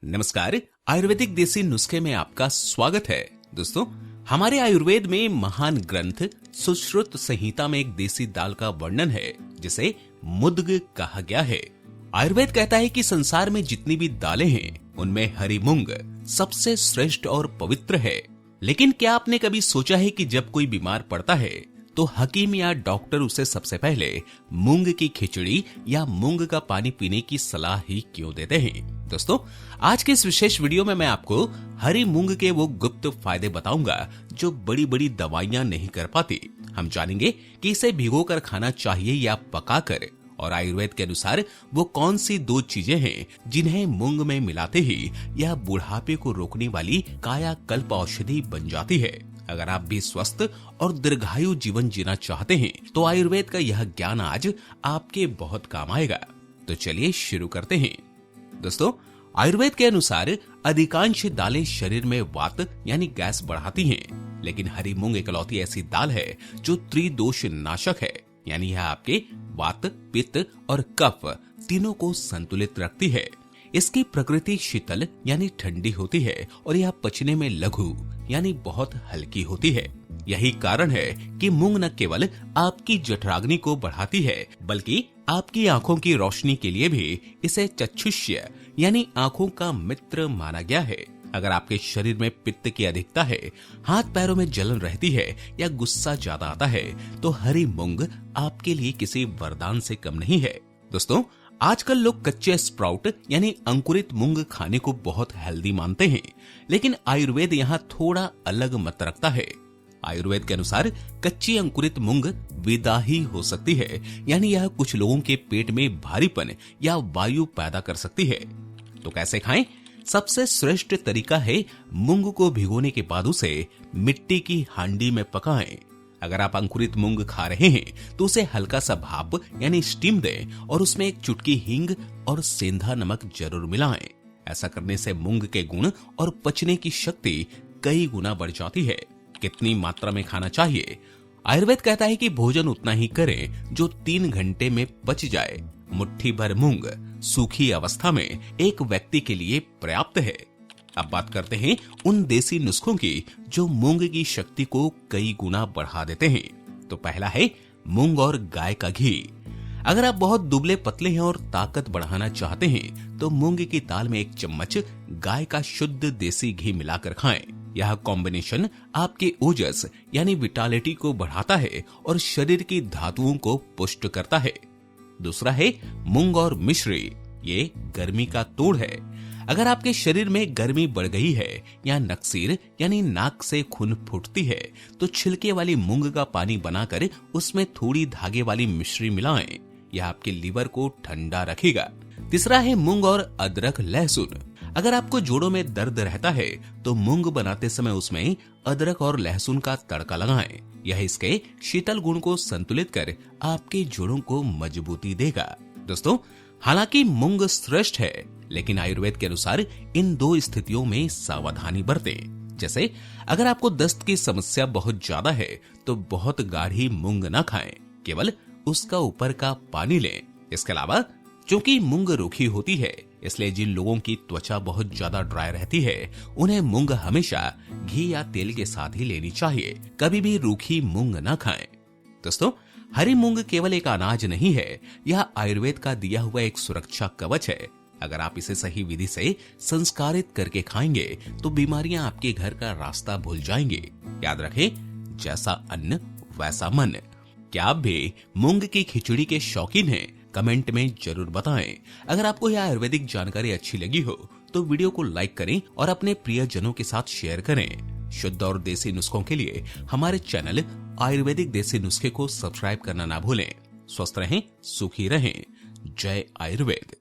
नमस्कार। आयुर्वेदिक देसी नुस्खे में आपका स्वागत है। दोस्तों, हमारे आयुर्वेद में महान ग्रंथ सुश्रुत संहिता में एक देसी दाल का वर्णन है जिसे मुद्ग कहा गया है। आयुर्वेद कहता है कि संसार में जितनी भी दालें हैं उनमें हरी मूंग सबसे श्रेष्ठ और पवित्र है। लेकिन क्या आपने कभी सोचा है कि जब कोई बीमार पड़ता है तो हकीम या डॉक्टर उसे सबसे पहले मूंग की खिचड़ी या मूंग का पानी पीने की सलाह ही क्यों देते हैं? दोस्तों, आज के इस विशेष वीडियो में मैं आपको हरी मूंग के वो गुप्त फायदे बताऊंगा जो बड़ी बड़ी दवाइयां नहीं कर पाती। हम जानेंगे कि इसे भिगोकर खाना चाहिए या पकाकर, और आयुर्वेद के अनुसार वो कौन सी दो चीजें हैं जिन्हें मूंग में मिलाते ही यह बुढ़ापे को रोकने वाली कायाकल्प औषधि बन जाती है। अगर आप भी स्वस्थ और दीर्घायु जीवन जीना चाहते हैं तो आयुर्वेद का यह ज्ञान आज आपके बहुत काम आएगा। तो चलिए शुरू करते हैं। दोस्तों, आयुर्वेद के अनुसार अधिकांश दालें शरीर में वात यानी गैस बढ़ाती हैं, लेकिन हरी मूंग इकलौती ऐसी दाल है जो त्रिदोष नाशक है, यानी यह आपके वात, पित्त और कफ तीनों को संतुलित रखती है। इसकी प्रकृति शीतल यानी ठंडी होती है और यह पचने में लघु यानी बहुत हल्की होती है। यही कारण है कि मूंग न केवल आपकी जठराग्नि को बढ़ाती है बल्कि आपकी आंखों की रोशनी के लिए भी इसे चक्षुष्य यानी आंखों का मित्र माना गया है। अगर आपके शरीर में पित्त की अधिकता है, हाथ पैरों में जलन रहती है या गुस्सा ज्यादा आता है तो हरी मूंग आपके लिए किसी वरदान से कम नहीं है। दोस्तों, आजकल लोग कच्चे स्प्राउट यानी अंकुरित मूंग खाने को बहुत हेल्दी मानते हैं, लेकिन आयुर्वेद यहाँ थोड़ा अलग मत रखता है। आयुर्वेद के अनुसार कच्ची अंकुरित मूंग विदाही हो सकती है, यानी यह कुछ लोगों के पेट में भारीपन या वायु पैदा कर सकती है। तो कैसे खाएं? सबसे श्रेष्ठ तरीका है मूंग को भिगोने के बाद उसे मिट्टी की हांडी में पकाएं। अगर आप अंकुरित मूंग खा रहे हैं तो उसे हल्का सा भाप यानी स्टीम दें और उसमें एक चुटकी हींग और सेंधा नमक जरूर मिलाएं। ऐसा करने से मूंग के गुण और पचने की शक्ति कई गुना बढ़ जाती है। कितनी मात्रा में खाना चाहिए? आयुर्वेद कहता है कि भोजन उतना ही करें जो 3 घंटे में पच जाए। मुट्ठी भर मूंग सूखी अवस्था में एक व्यक्ति के लिए पर्याप्त है। अब बात करते हैं उन देसी नुस्खों की जो मूंग की शक्ति को कई गुना बढ़ा देते हैं। तो पहला है मूंग और गाय का घी। अगर आप बहुत दुबले पतले हैं और ताकत बढ़ाना चाहते हैं तो मूंग की दाल में 1 चम्मच गाय का शुद्ध देसी घी मिलाकर खाएं। यह कॉम्बिनेशन आपके ओजस यानी विटालिटी को बढ़ाता है और शरीर की धातुओं को पुष्ट करता है। दूसरा है मूंग और मिश्री। ये गर्मी का तोड़ है। अगर आपके शरीर में गर्मी बढ़ गई है या नक्सीर यानी नाक से खून फूटती है तो छिलके वाली मूंग का पानी बनाकर उसमें थोड़ी धागे वाली मिश्री मिलाएं। यह आपके लीवर को ठंडा रखेगा। तीसरा है मूंग और अदरक लहसुन। अगर आपको जोड़ों में दर्द रहता है तो मूंग बनाते समय उसमें अदरक और लहसुन का तड़का लगाएं। यह इसके शीतल गुण को संतुलित कर आपके जोड़ों को मजबूती देगा। दोस्तों, हालांकि मूंग श्रेष्ठ है, लेकिन आयुर्वेद के अनुसार इन 2 स्थितियों में सावधानी बरतें। जैसे अगर आपको दस्त की समस्या बहुत ज्यादा है तो बहुत गाढ़ी मूंग न खाएं, केवल उसका ऊपर का पानी लें। इसके अलावा चूंकि मूंग रूखी होती है, इसलिए जिन लोगों की त्वचा बहुत ज्यादा ड्राई रहती है उन्हें मूंग हमेशा घी या तेल के साथ ही लेनी चाहिए। कभी भी रूखी मूंग न खाएं। दोस्तों, हरी मूंग केवल एक अनाज नहीं है, यह आयुर्वेद का दिया हुआ एक सुरक्षा कवच है। अगर आप इसे सही विधि से संस्कारित करके खाएंगे तो बीमारियां आपके घर का रास्ता भूल जाएंगे। याद रखें, जैसा अन्न वैसा मन। क्या आप भी मूंग की खिचड़ी के शौकीन हैं? कमेंट में जरूर बताएं। अगर आपको यह आयुर्वेदिक जानकारी अच्छी लगी हो तो वीडियो को लाइक करें और अपने प्रियजनों के साथ शेयर करें। शुद्ध और देसी नुस्खों के लिए हमारे चैनल आयुर्वेदिक देसी नुस्खे को सब्सक्राइब करना ना भूलें। स्वस्थ रहें, सुखी रहें। जय आयुर्वेद।